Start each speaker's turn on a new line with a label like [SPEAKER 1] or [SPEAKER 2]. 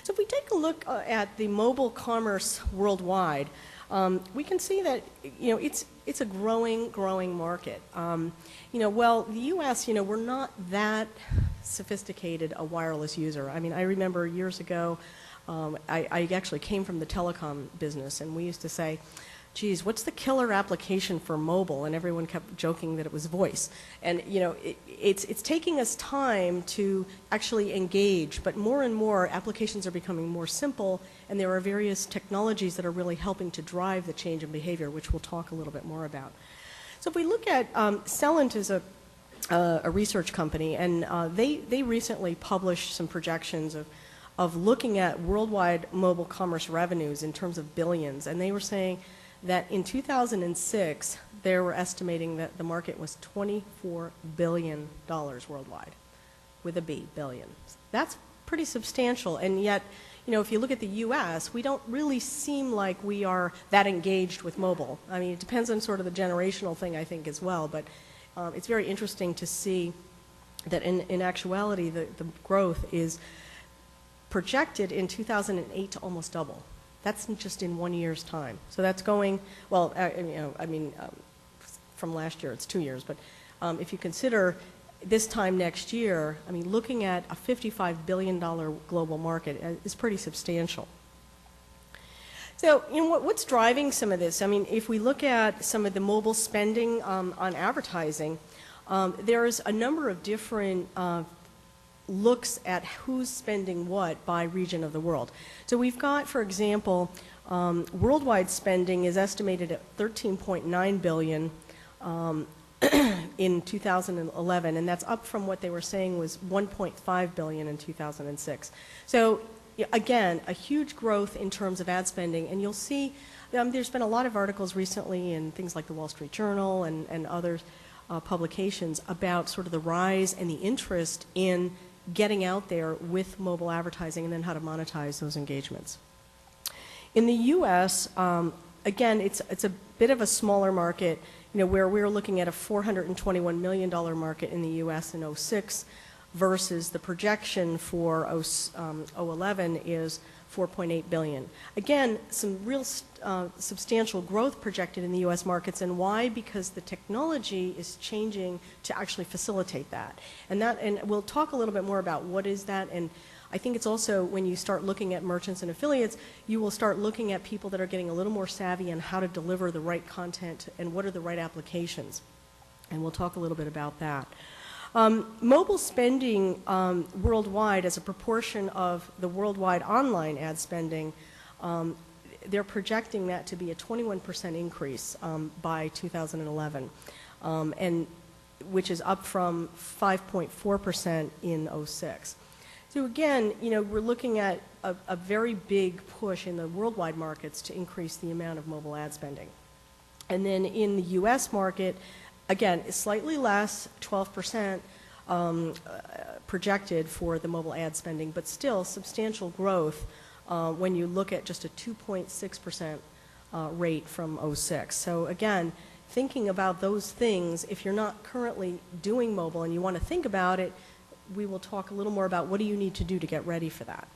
[SPEAKER 1] So if we take a look at the mobile commerce worldwide, we can see that it's a growing market. Well, the U.S. We're not that sophisticated a wireless user. I mean, I remember years ago, I actually came from the telecom business, and we used to say, geez, what's the killer application for mobile? And everyone kept joking that it was voice. And it's taking us time to actually engage, but more and more applications are becoming more simple, and there are various technologies that are really helping to drive the change in behavior, which we'll talk a little bit more about. So if we look at Celent is a research company, and they recently published some projections of looking at worldwide mobile commerce revenues in terms of billions, and they were saying that in 2006, they were estimating that the market was $24 billion worldwide, with a B, billion. That's pretty substantial, and yet, if you look at the U.S., we don't really seem like we are that engaged with mobile. I mean, it depends on sort of the generational thing, I think, as well, but it's very interesting to see that in actuality, the growth is projected in 2008 to almost double. That's just in 1 year's time. So that's going, well, from last year, it's 2 years, but if you consider this time next year, I mean, looking at a $55 billion global market is pretty substantial. So, what's driving some of this? I mean, if we look at some of the mobile spending on advertising, there's a number of different looks at who's spending what by region of the world. So we've got, for example, worldwide spending is estimated at $13.9 billion in 2011, and that's up from what they were saying was $1.5 billion in 2006. So again, a huge growth in terms of ad spending, and you'll see there's been a lot of articles recently in things like the Wall Street Journal and other publications about sort of the rise and the interest in getting out there with mobile advertising and then how to monetize those engagements. In the U.S., again, it's a bit of a smaller market, where we're looking at a $421 million market in the U.S. in 2006 versus the projection for 2011 is $4.8 billion. Again, some real substantial growth projected in the U.S. markets, and why? Because the technology is changing to actually facilitate that. And we'll talk a little bit more about what is that, and I think it's also when you start looking at merchants and affiliates, you will start looking at people that are getting a little more savvy on how to deliver the right content and what are the right applications. And we'll talk a little bit about that. Mobile spending worldwide as a proportion of the worldwide online ad spending, they're projecting that to be a 21% increase by 2011, and which is up from 5.4% in 2006. So again, we're looking at a very big push in the worldwide markets to increase the amount of mobile ad spending. And then in the U.S. market, again, it's slightly less, 12% projected for the mobile ad spending, but still substantial growth when you look at just a 2.6% rate from 2006. So again, thinking about those things, if you're not currently doing mobile and you want to think about it, we will talk a little more about what do you need to do to get ready for that.